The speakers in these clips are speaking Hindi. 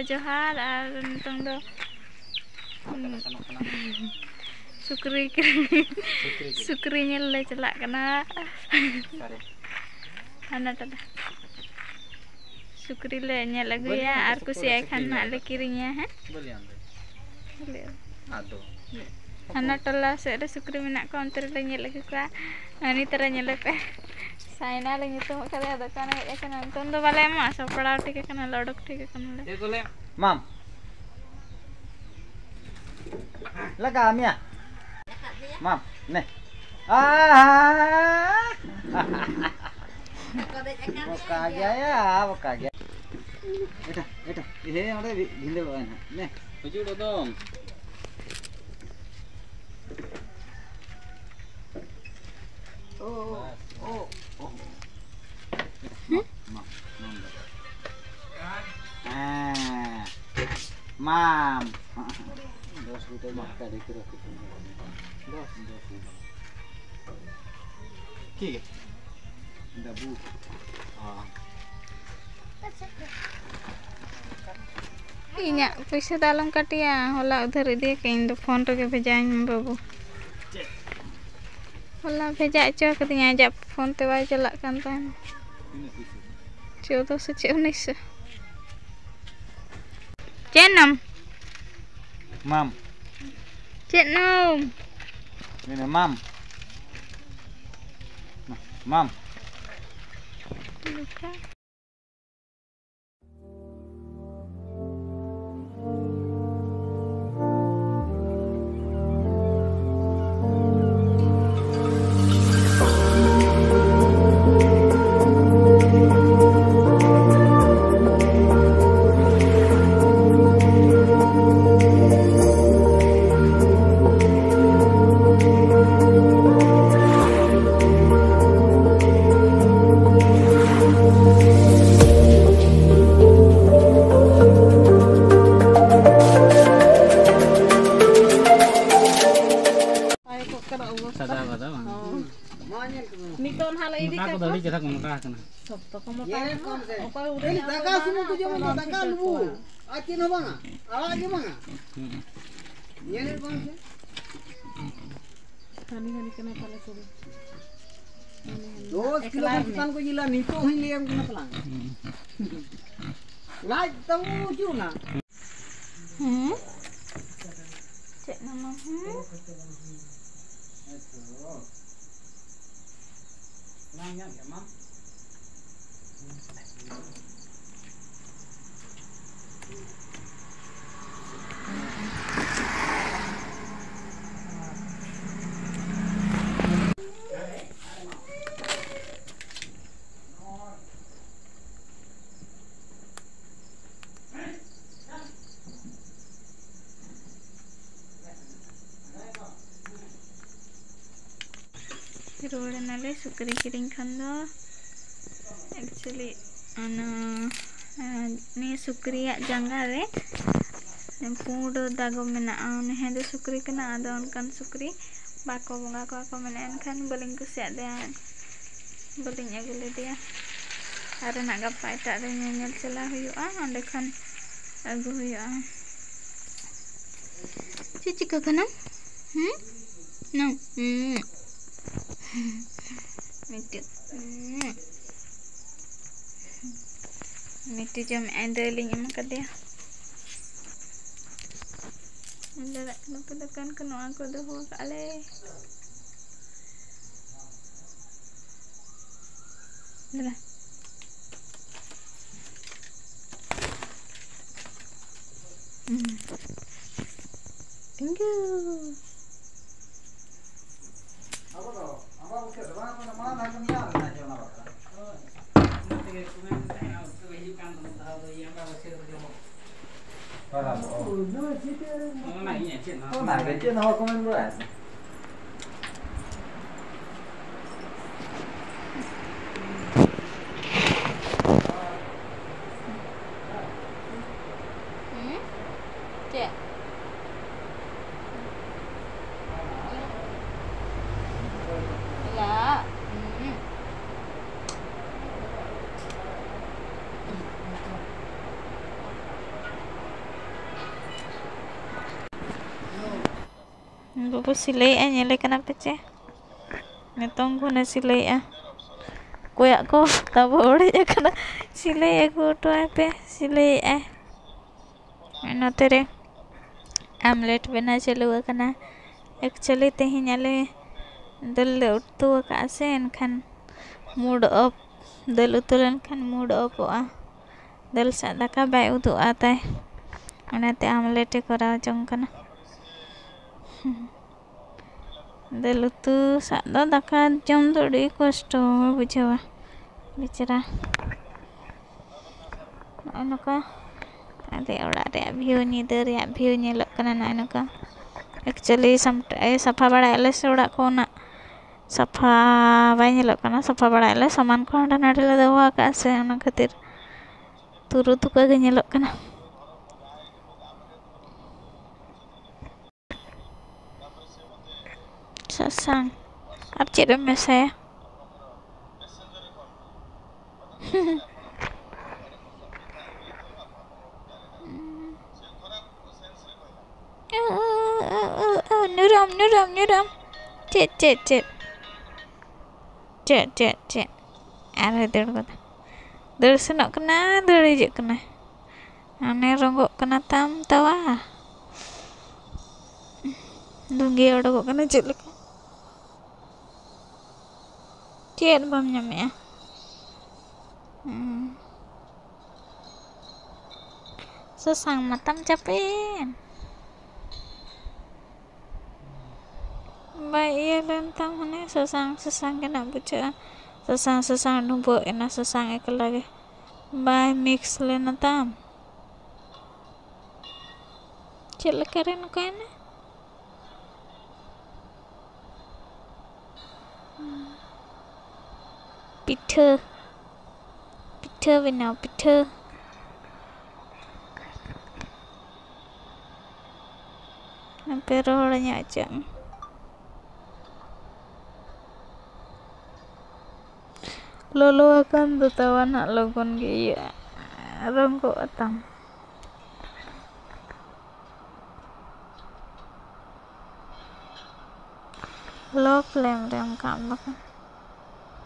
जोहार और नितों दो सुक्री सुक्री नेल ले चला कना हाना टला सुक्री ले नेल अगुया और कुसिया खान ना ले किरिया है हाना टला से रे सुक्री मेना को अंतर ले नेल अगु का अनि तरह नेल पे साइना ले नितो करे दुकान हे कना नितों दो बाले मा सपड़ा ठीक कना लडक ठीक कना ले ले माम लगा मिया माम ने बका गया या बका गया एटा ये ओडे भिंदे बाना ने हुजू दोंग ओ ओ ओ माम 10 रुपए मक्का देख रखे 10 ठीक है दबू हां इन्या पैसा दालम काटिया होला उधर दे के इन दो फोन रे भेजाइन बाबू होला भेजा च कदिया जब फोन ते बाय चला कान तान 1400 1900 चेनम माम चेनम ini mam mam luka नितों हाल इदी का दली जरा मोटा kana सब तो मोटा apa udah daga semua tu je mana daga lu akin bang ala je bang ye ne bang se hani hani kena pala ko 2 kilo kan ko jila nito hin liam kena pelang lai tamu ju na cek nama nanya ya mam road नाले सुक्री किरिंग खान दो एक्चुअली ने सुक्री जंगा रे पुंड दागो मेना ने दो सुक्री कना आदो अनकान सुक्री बाको बंगा को मेना एनखान बलिंग कुसिया दे बलिंग अगुले दिया आरे ना गप्पा एटा रे नेल चला हुयुआ अंडे खान अगु हुयुआ चिचिका कना नो मिट्टी जम एंडलिंग एम कर दिया अंदर दुकान को नवा को दो हो काले दला thank you Nah, kecil nah komen bulan. Cek. Ya. Babu silai nyele kana pece. Nitong ko na silai koyak ko tabo ore ya kana silai ko to pe silai note re omelette बना चलू करना एक्चुअली तेहिं आले दल उतु का से एनखान मूड ऑफ दल उतु लेनखान मूड ऑफ दल सा दाका बाय उदु आताय ओनाते आमलेट कराव जंग कना दल उतु सा दाका जम दड़ी कष्ट बुझावा बेचारा नका अरे ओड़ा रे व्यू नीदर रे व्यू नेलक कना ना नका एक्चुअली सफा बड़ा से ओड़ा को ना सफा बाय नेलक कना सफा बड़ा सामान को हंडा नाडे ले दवा का से ओना खातिर तुरु तुका गे नेलक कना ससांग अब चेरे मेसाया nuram cet are deur kata deur senok kena deur ijek kena ane ronggok kena tam tawa dungge odok kena cet leka cet bam nyame sesang matam capek baik iya lentang mana sesang kena buca sesang nubo enak sesang ek lagi baik mix lena tam cile keren kan pitha bina pitha hampir orangnya aja lolo akan tutawan nak logon gaya rongko atam low flame rem kam bakan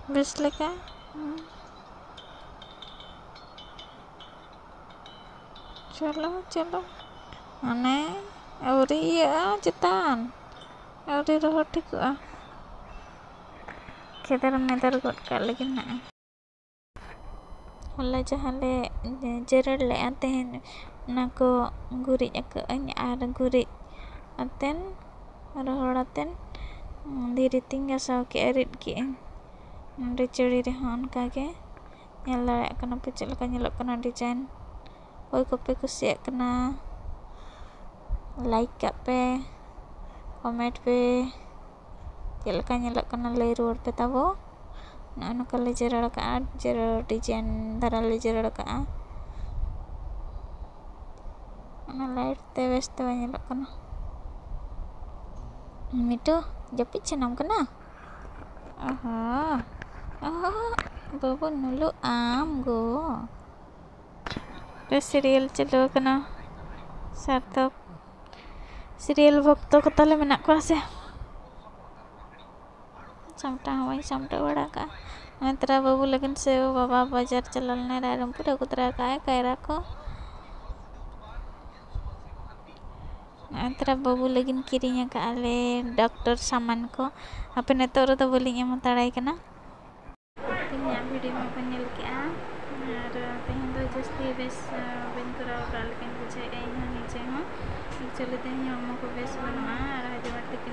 bis leka chalo ane auri ya cetan auri roti ko kedar medar got ka lagi na होला जहाले जरड़ ले आते हैं ना को गुरी एक आर गुरी आतेन रोहड़ आतेन धीरे तिंगा साव के एरिट के नंदे चड़ी रे हन का के नेला कना पे चल का नेलक कना डिजाइन ओय को पे कुसिया कना लाइक का पे कमेंट पे चल का नेलक कना ले रोड पे ताबो ना कले जरड़ का जरड़ डिजाइन धरा ले जरड़ का ना लाइट ते वेस्ट नेलक कना मिटो जपित चनम कना बाबू नुलु आम गो रे सीरियल चलो कना सार्थक सीरियल भक्त को तले मेना को से समटा हवाई समटा बड़ा का अंतरा बाबू लगन से बाबा बाजार चलल ने रायरंगपुर कुतरा का कायरा को अंतरा बाबू लगन किरिया का आले डॉक्टर सामान को अपने नेतो रो तो बोली एम तड़ाई कना तीन वीडियो में को नेल के और तेहन दो जस्ती बेस बिन कराव काल के बुझे ए नीचे हो चले तेहन हम को बेस बनवा और हजे बात के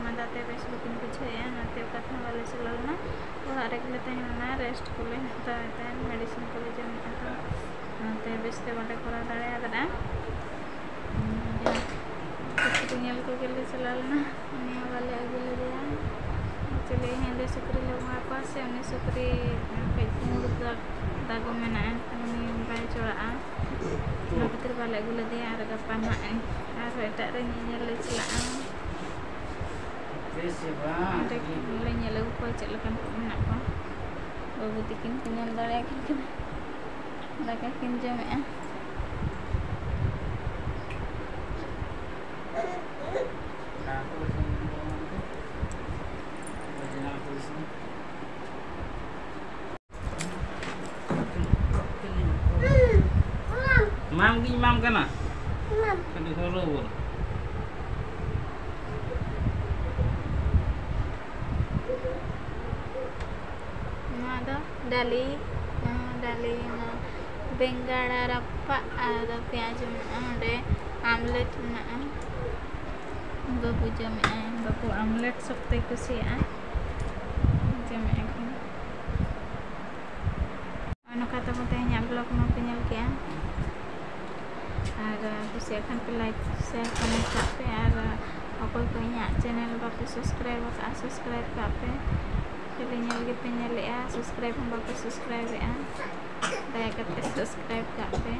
मदाते बेस बुकिन बुझे नाते कथा वाले चलल ना और आरे के तेहन ना रेस्ट को ले तो तेहन मेडिसिन को ले जम तो नाते बेस ते बटे करा दाड़े आदरा tinggal ko kele selalna ini wale agile dia chile hende sukri lo apa se oni sukri pe mulut dago mena ani bai chola no betul wale agile dia ada pana ar eta re nyel cela ada le nyel ko cela kan mena ko babu tikin kenyal dare akin daga kin jame am kana? Kan di Solo bol. ada dali na bengara rapa ada pyaj ada omelette मेना बाबू जमे बाबू आमलेट सकते कुसिया जमे नौका तब तेज ब्लॉग में पे नल के और कुसिया खान पे लाइक शेयर कमेंट पे और अकोय को चैनल बापे सब्सक्राइब पे फिर नल के पे नलेआ सब्सक्राइब हम बापे सब्सक्राइब दया करते सब्सक्राइब पे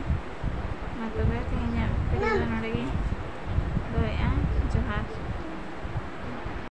मतलब